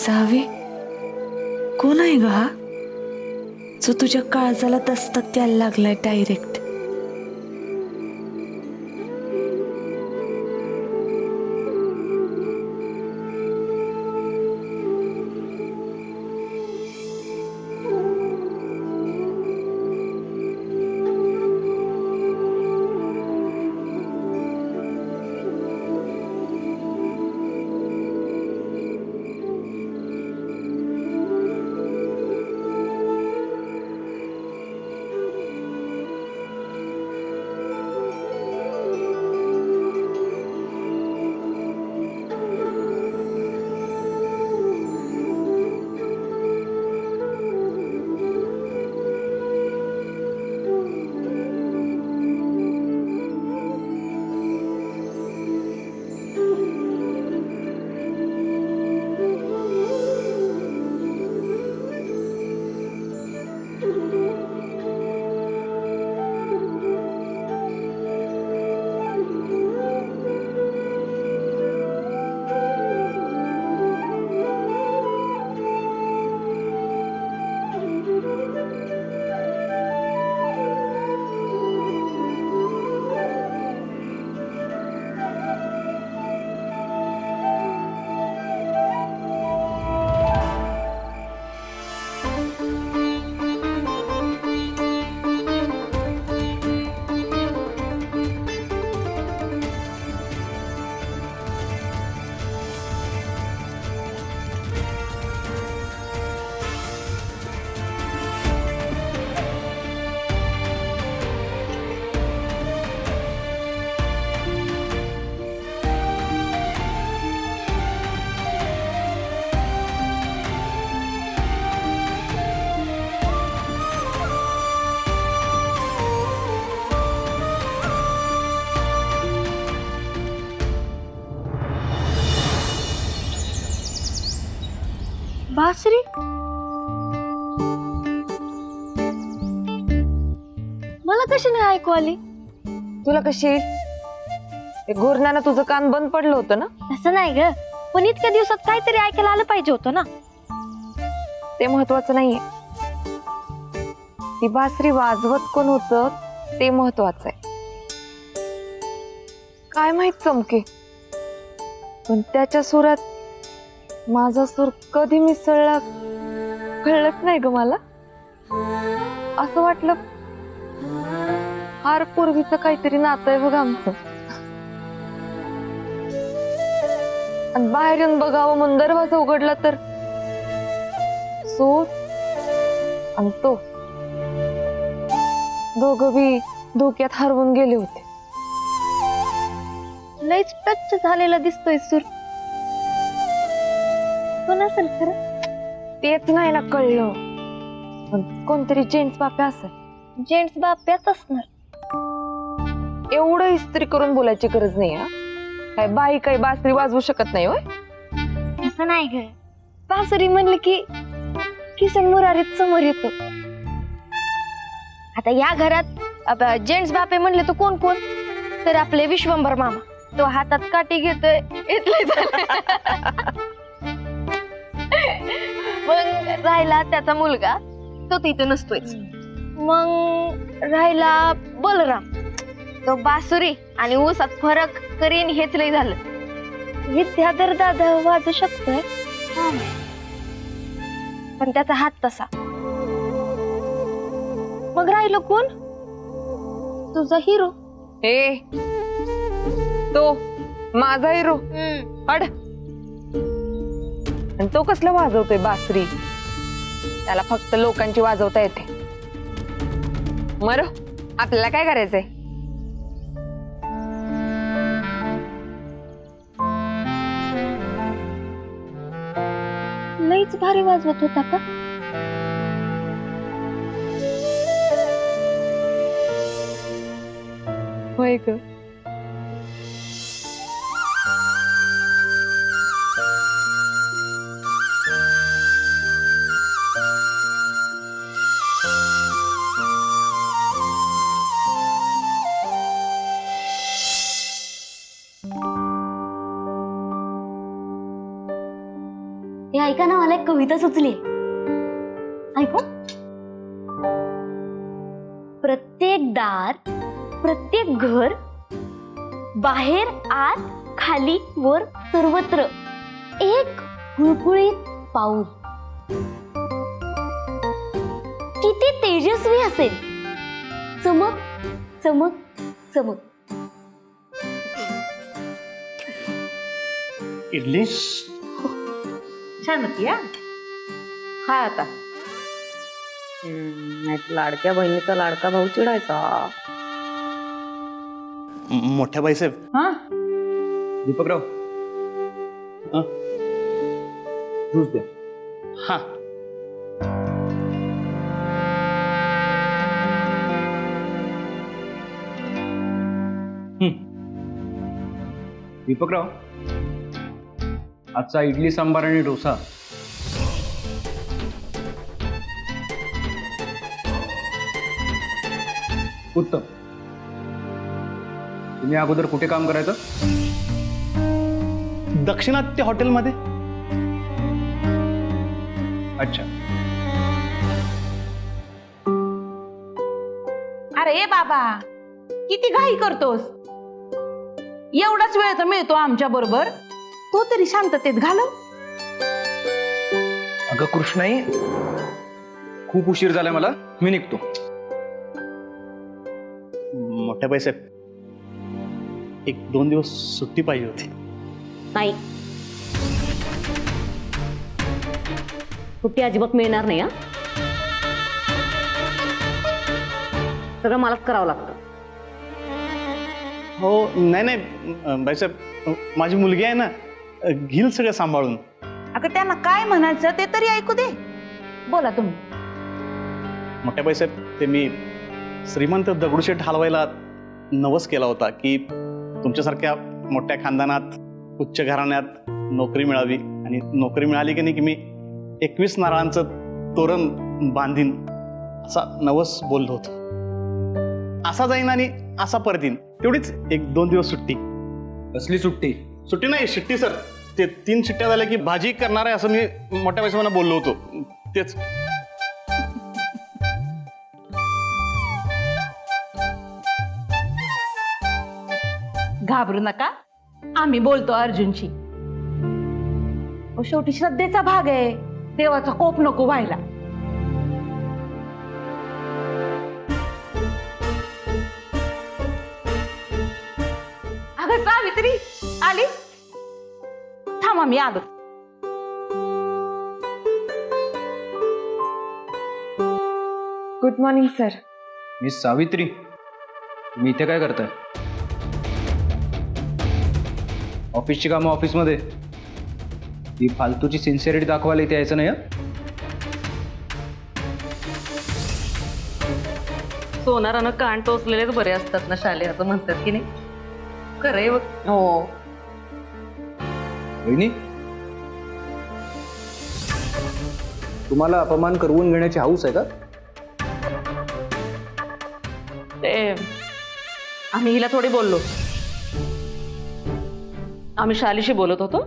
Save, कोण आहे ग हा जो तुझ्या काळजाला दस्तक द्यायला लागलाय डायरेक्ट? बासरी? मला कशी नाही ऐकू आली? तुला कशी येईल? ते घोरण्यानं तुझं कान बंद पडलं होतं ना. तसं नाही ग, पण इतक्या दिवसात काहीतरी ऐकायला आलं पाहिजे होतं ना. ते महत्वाचं नाहीये, ती बासरी वाजवत कोण होतं ते महत्वाचं आहे. काय माहित चमके, पण त्याच्या सुरात माझा सूर कधी मिसळला कळलंच नाही ग मला. असं वाटलं फार पूर्वीचं काहीतरी नातं आहे बघ आमचं. आणि बाहेर येऊन बघावं म्हणून दरवाजा उघडला तर सूर आणि तो दोघं बी धोक्यात हरवून गेले होते. लईच टच झालेला दिसतोय सूर. कोण असेल खरं? तेच नाही ना कळलं, पण कोणतरी जेंट्स बाप्या असेल. जेंट्स बाप्याच असणार. एवढं इस्त्री करून बोलायची गरज नाही. हा काय बाई काही बासरी वाजवू शकत नाही होय? असं नाही ग, बासरी म्हणलं की किसन मुरारीत समोर येतो. आता या घरात जेंट्स बापे म्हणले तर कोण कोण? तर आपले विश्वंभर मामा, तो हातात काठी घेतोय इथले मग राहिला त्याचा मुलगा, तो तिथे नसतोयच. मग राहिला बलराम, तो बासुरी आणि ऊसात फरक करीन हेच लय झालं. विद्याधर दादा वाजू शकतोय, पण त्याचा हात तसा. मग राहिलो कोण? तुझा हिरो. ए तो माझा हिरो हड. आणि तो कसला वाजवतोय बासरी? त्याला फक्त लोकांची वाजवता येते. मर आपल्याला काय करायचंय? लईच भारी वाजवत होता का? होय ग. हे ऐका ना, मला एक कविता सुचली. ऐकू. प्रत्येक दार, प्रत्येक घर, बाहेर आत खाली वर सर्वत्र एक गुळगुळीत पाऊल. किती तेजस्वी असेल. चमक चमक चमक. इडली छान होती. हा खा आता. नाही लाडक्या बहिणीचा लाडका भाऊ चिडायचा. मोठ्या बाईसाहेब. हा दीपकराव ज्यूस द्या. हा दीपकराव, आजचा इडली सांबार आणि डोसा उत्तम. तुम्ही अगोदर कुठे काम करायचं? दक्षिणात्य हॉटेलमध्ये. अच्छा. अरे बाबा, किती घाई करतोस? एवढाच वेळ तर मिळतो आमच्या बरोबर, तो तरी शांततेत घालव. अगं कृष्णाई, खूप उशीर झालाय मला, मी निघतो. मोठ्या बाईसाहेब, 1-2 दिवस सुट्टी पाहिजे होती. नाही, सुट्टी अजिबात मिळणार नाही. हा, सगळं मलाच करावं लागतं. हो. नाही बाईसाहेब, माझी मुलगी आहे ना, घेईल सगळं सांभाळून. अगं त्यांना काय म्हणायचं ते तरी ऐकू दे. बोला तुम्ही. मोठ्या बाईसाहेब, ते मी श्रीमंत दगडूशेठ हलवायला नवस केला होता की तुमच्यासारख्या मोठ्या खानदानात, उच्च घराण्यात नोकरी मिळावी, आणि नोकरी मिळाली की नाही की मी 21 नारळांचं तोरण बांधीन, असा नवस बोललो होतो. असा जाईन आणि असा परत येईन. तेवढीच 1-2 दिवस सुट्टी. कसली सुट्टी? सुट्टी नाही, शिट्टी सर. ते 3 शिट्ट्या झाल्या की भाजी करणार आहे असं मी मोठ्या बाईसाहेबांना बोललो होतो. तेच. घाबरू नका, आम्ही बोलतो अर्जुनशी. शेवटी श्रद्धेचा भाग आहे, देवाचा कोप नको व्हायला. अगं सावित्री आली. थांबा, मी आलो. Good morning sir. Miss Savitri, तुम्ही इथे काय करताय? ऑफिसची कामं ऑफिसमध्ये, ही फालतूची सिन्सिअरिटी दाखवायला इथे यायचं नाही. सोनारानं कान टोचलेलेच बरे असतात ना शाले, असं म्हणतात की नाही. खरंय बघ. हो. वहिनी, तुम्हाला अपमान करवून घेण्याची हौस आहे का? ते आम्ही हिला थोडी बोललो. आम्ही शालीशी बोलत होतो,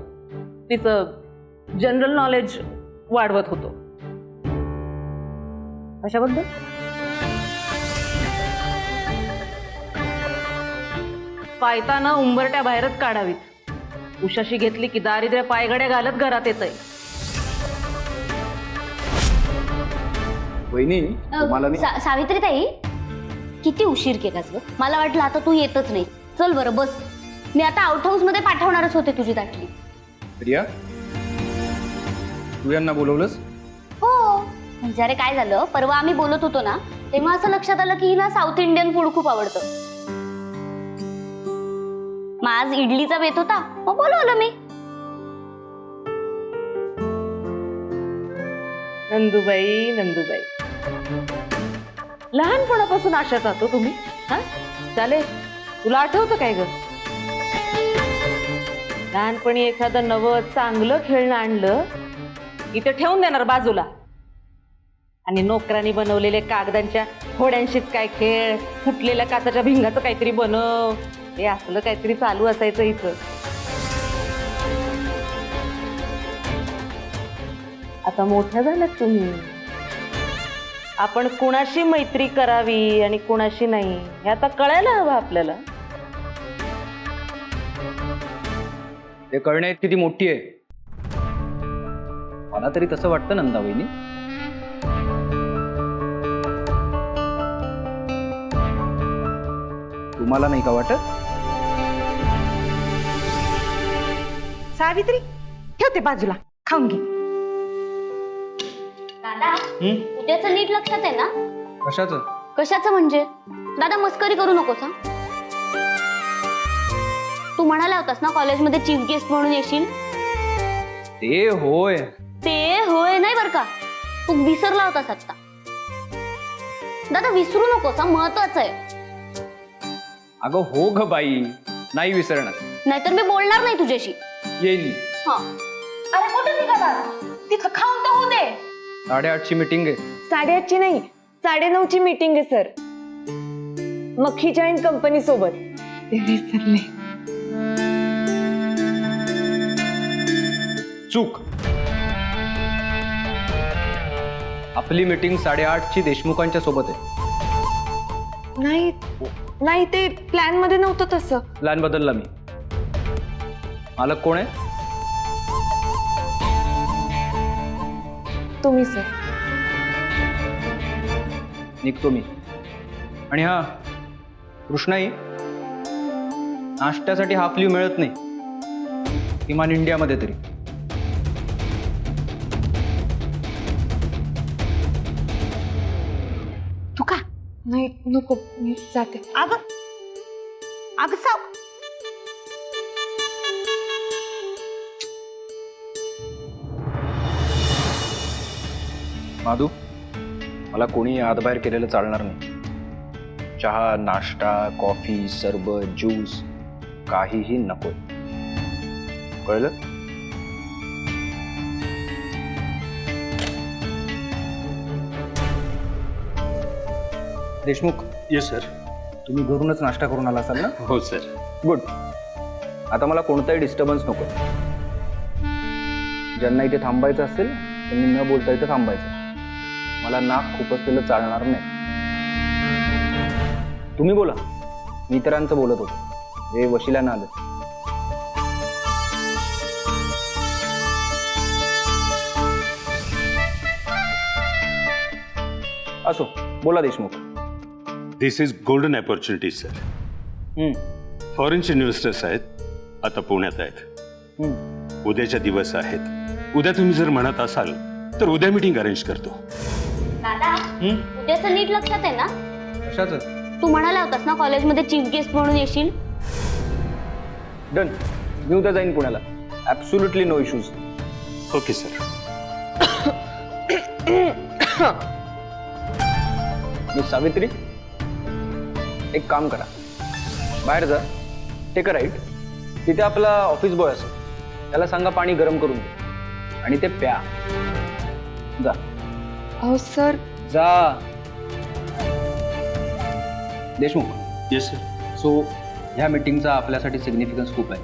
तिचं जनरल नॉलेज वाढवत होतो. कशाबद्दल? पायताना उंबरट्या बाहेरच काढावीत. उशाशी घेतली की दारिद्र्य पायघड्या घालत घरात येतंय. वहिनी, तुम्हाला मी सावित्री ताई, किती उशीर केलास ग. मला वाटलं आता तू येतच नाही. चल बरं बस. मी आता आउट हाऊस मध्ये पाठवणारच होते तुझी ताटली. प्रिया, तू यांना बोलवलंस? हो, म्हणजे अरे काय झालं, परवा आम्ही बोलत होतो ना, तेव्हा असं लक्षात आलं की हिला साऊथ इंडियन फूड खूप आवडतं. मग आज इडलीचा बेत होता, मग बोलवलं मी. नंदुबाई, नंदुबाई, लहानपणापासून आशात आहात तुम्ही. हा चालेल. तुला आठवतं काय ग, लहानपणी एखादं नवं चांगलं खेळणं आणलं इथे ठेवून देणार बाजूला, आणि नोकरांनी बनवलेले कागदांच्या होड्यांशीच काय खेळ, फुटलेल्या काचाच्या भिंगाचं काहीतरी बनव, हे असलं काहीतरी चालू असायचं इथं. आता मोठ्या झाल्यात तुम्ही. आपण कुणाशी मैत्री करावी आणि कुणाशी नाही हे आता कळायला हवं आपल्याला. ते कळण्यात किती मोठी आहे. मला तरी तसं वाटतं नंदावहिनी. तुम्हाला नाही का वाटत? सावित्री ठेवते बाजूला, खाऊन घे. दादा उद्याचं नीट लक्षात आहे ना? कशाचं? कशाचं म्हणजे? दादा मस्करी करू नकोस हा. तू म्हणाला होतास ना कॉलेजमध्ये चीफ गेस्ट म्हणून येशील. ते होय. ते होय नाही बर का, तू विसरला होतास आता. दादा विसरू नकोस हा, महत्वाचं आहे. अगं हो ग बाई, नाही विसरणार. नाहीतर मी बोलणार नाही तुझ्याशी. येईल. हा. अरे कुठे निघाला? तिथं खाऊन तर होऊ दे. 8:30ची मीटिंग आहे. 8:30ची नाही, 9:30ची मीटिंग आहे सर, मक्खी जॉईंट कंपनी सोबत. ते विसरले. चूक. आपली मीटिंग 8:30ची देशमुखांच्या सोबत आहे. नाही नाही, ते प्लॅन मध्ये नव्हतं तसं. प्लॅन बदलला मी. मालक कोण आहे? तुम्ही सर. निघतो मी. आणि हा कृष्णाई, नाश्त्यासाठी हाफ लीव मिळत नाही, किमान इंडियामध्ये तरी. तू का? नाही नको, मी जाते. अगं अगं साव. माधू, मला कोणी आतबाहेर केलेलं चालणार नाही. चहा, नाश्ता, कॉफी, सरबत, ज्यूस काहीही नको. कळलं? देशमुख. Yes sir. तुम्ही घरूनच नाश्ता करून आला असाल ना? हो सर. गुड. आता मला कोणताही डिस्टर्बन्स नको. ज्यांना इथे थांबायचं असेल त्यांनी न बोलता इथे थांबायचं. मला नाक खुपसलेलं चालणार नाही. तुम्ही बोला. मी इतरांचं बोलत होतो, जे वशिल्यानं आलं. असो, बोला Deshmukh. This is golden opportunity sir. फॉरेनचे इन्व्हेस्टर्स आहेत, आता पुण्यात आहेत. उद्याच्या दिवस आहेत. उद्या तुम्ही जर म्हणत असाल तर उद्या मीटिंग अरेंज करतो. दादा उद्याचं नीट लक्षात आहे ना? कशाचं? तू म्हणाला होतास ना कॉलेजमध्ये चीफ गेस्ट म्हणून येशील. डन. मी उद्या जाईन पुण्याला. Absolutely no issues. Okay sir. Miss Savitri, एक काम करा, बाहेर जा, टेक अ राईट. तिथे आपला ऑफिस बॉय असेल, त्याला सांगा पाणी गरम करून दे आणि ते प्या. जा. अहो सर. जा. देशमुख. Yes sir. सो ह्या मीटिंगचा आपल्यासाठी सिग्निफिकन्स खूप आहे.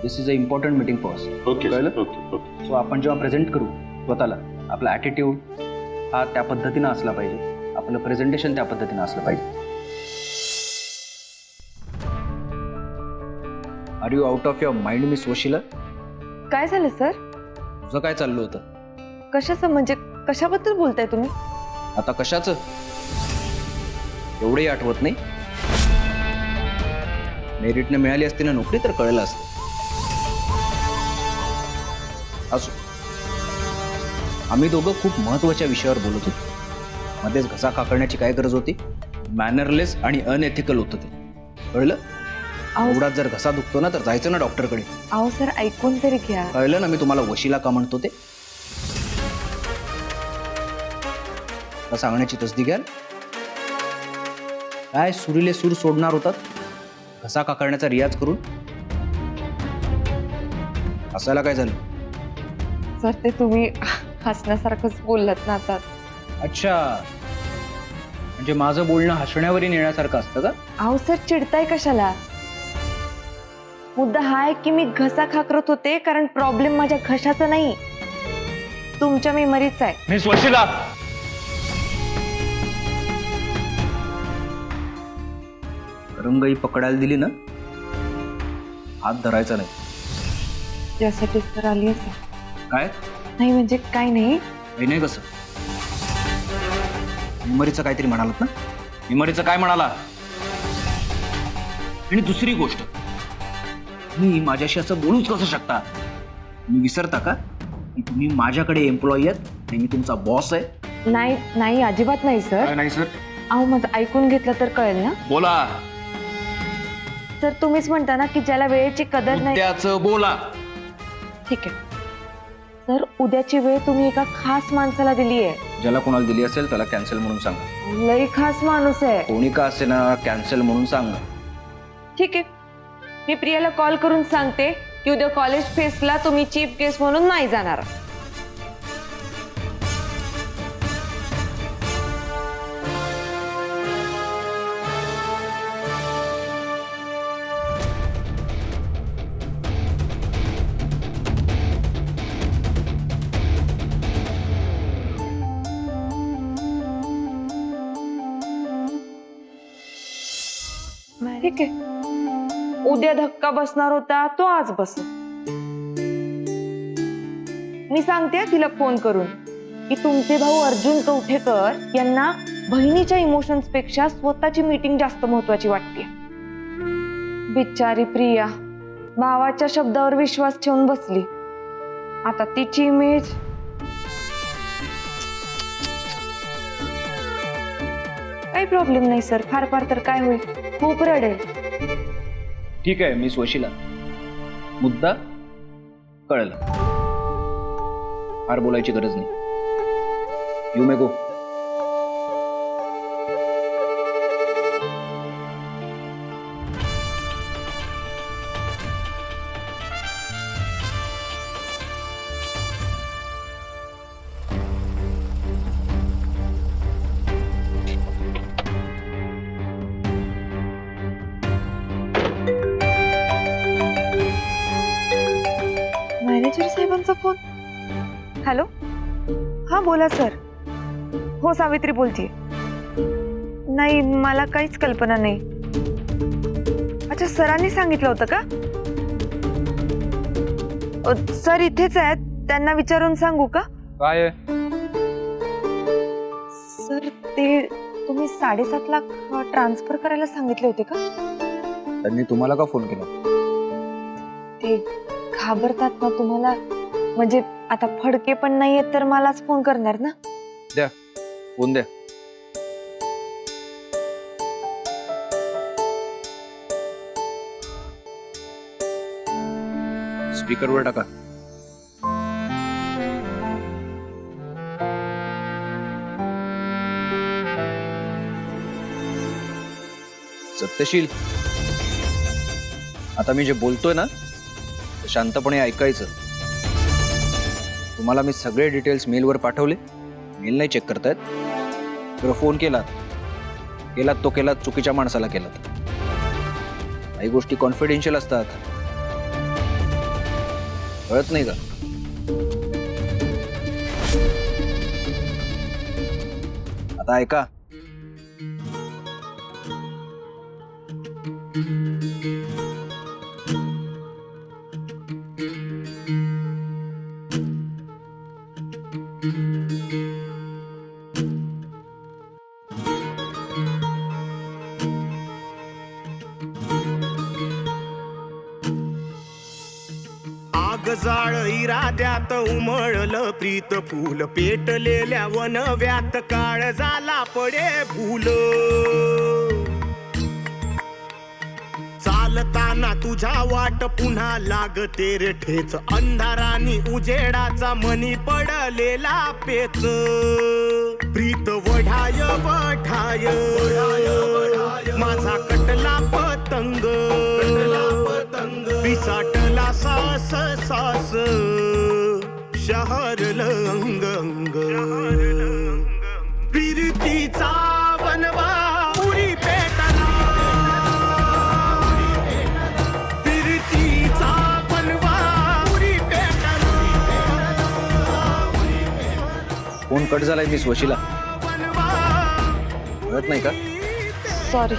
This is a important meeting for us. Okay कळलं? Okay okay. सो आपण जेव्हा प्रेझेंट करू स्वतःला, आपला ॲटिट्यूड हा त्या पद्धतीनं असला पाहिजे, आपलं प्रेझेंटेशन त्या पद्धतीनं असलं पाहिजे. Are you out of your mind miss Vashila? काय झालं सर? तुझं काय चाललं होतं? कशाचं म्हणजे? कशाबद्दल बोलताय तुम्ही? आता कशाचं? एवढंही आठवत नाही? मेरिटने मिळाली असती ना नोकरी तर कळलं असतं. असो, आम्ही दोघं खूप महत्वाच्या विषयावर बोलत होतो. मध्येच घसा काकण्याची काय गरज होती? मॅनरलेस आणि अनएथिकल होतं ते. कळलं? एवढाच जर घसा दुखतो ना तर जायचं ना डॉक्टरकडे. अहो सर, ऐकून तरी घ्या. कळलं ना मी तुम्हाला वशिला का म्हणतो ते? का सांगण्याची तसदी घ्याल? काय सुरीले सूर सोडणार होतात घसा काकण्याचा रियाज करून? हसायला काय झालं? सर ते तुम्ही हसण्यासारखंच बोललात ना आता. अच्छा, म्हणजे माझं बोलणं हसण्यावरी नेण्यासारखं असतं का? अहो सर, चिडताय कशाला? मुद्दा हा आहे की मी घसा खाकरत होते कारण प्रॉब्लेम माझ्या घशाचा नाही, तुमच्या मेमरीचा आहे. मिस वशिला, रंगई पकडायला दिली ना, हात धरायचा नाही. त्यासाठी तर आली असेल. काय नाही म्हणजे काय नाही. हे नाही कसं, मेमरीचं काहीतरी म्हणालात ना, मेमरीचं काय म्हणाला? आणि दुसरी गोष्ट, मी माझ्याशी असं बोलूच कसं शकता? मी विसरता का की तुम्ही माझ्याकडे एम्प्लॉई आहेत आणि मी तुमचा बॉस आहे? नाही नाही अजिबात नाही सर. नाही सर. अहो माझं ऐकून घेतलं तर कळेल ना. बोला. सर तुम्हीच म्हणता ना की ज्याला वेळेची कदर नाही. त्याचं बोला. ठीक आहे सर, उद्याची वेळ तुम्ही एका खास माणसाला दिली आहे. ज्याला कोणाला दिली असेल त्याला कॅन्सल म्हणून सांगा. लई खास माणूस आहे. कोणी का असे ना, कॅन्सल म्हणून सांगा. ठीक आहे, मी प्रियाला कॉल करून सांगते की उद्या कॉलेज फेस्टला तुम्ही चीफ गेस्ट म्हणून नाही जाणार. ठीक आहे, उद्या धक्का बसणार होता तो आज बस. मी सांगते तिला फोन करून की तुमचे भाऊ अर्जुन कवठेकर यांना बहिणीच्या इमोशन्स पेक्षा स्वतःची मीटिंग जास्त महत्वाची वाटते. बिचारी प्रिया भावाच्या शब्दावर विश्वास ठेवून बसली. आता तिची इमेज. काही प्रॉब्लेम नाही सर, फार फार तर काय होईल, खूप रडेल. ठीक आहे मिस वशिला, मुद्दा कळला. फार बोलायची गरज नाही. You may go. मॅनेजर साहेबांचा फोन. हॅलो, हा बोला सर. हो सावित्री बोलतीये. नाही मला काहीच कल्पना नाही. अच्छा, सरांनी सांगितलं होतं का? सर इथेच आहेत, त्यांना विचारून सांगू का? काय सर ते तुम्ही 7.5 लाख ट्रान्सफर करायला सांगितले होते का? त्यांनी तुम्हाला का फोन केला? ते घाबरतात ना तुम्हाला, म्हणजे आता फडके पण नाहीयेत तर मलाच फोन करणार ना. द्या फोन द्या. स्पीकरवर टाका. सत्यशील, आता मी जे बोलतोय ना ते शांतपणे ऐकायचं. तुम्हाला मी सगळे डिटेल्स मेलवर पाठवले. मेल नाही चेक करतायत. तर फोन केलात तो केलात, चुकीच्या माणसाला केलात. काही गोष्टी कॉन्फिडेन्शियल असतात, कळत नाही का? आता ऐका. आग जाळ इराद्यात उमळलं प्रीत फूल, पेटलेल्या वनव्यात काळ झाला पडे फूल. चालताना तुझ्या वाट पुन्हा लागते रे ठेच, अंधारानी उजेडाचा मनी पडलेला पेच. प्रीत वढाय वढाय माझा कटला पतंग, पिसाटला सास सास शहरलं अंग अंग. प्रीतीचा बनवा उरी पेटला, प्रीतीचा बनवा उरी पेटला. फोन कट झालाय मिस वशिला. कळत नाही का? सॉरी.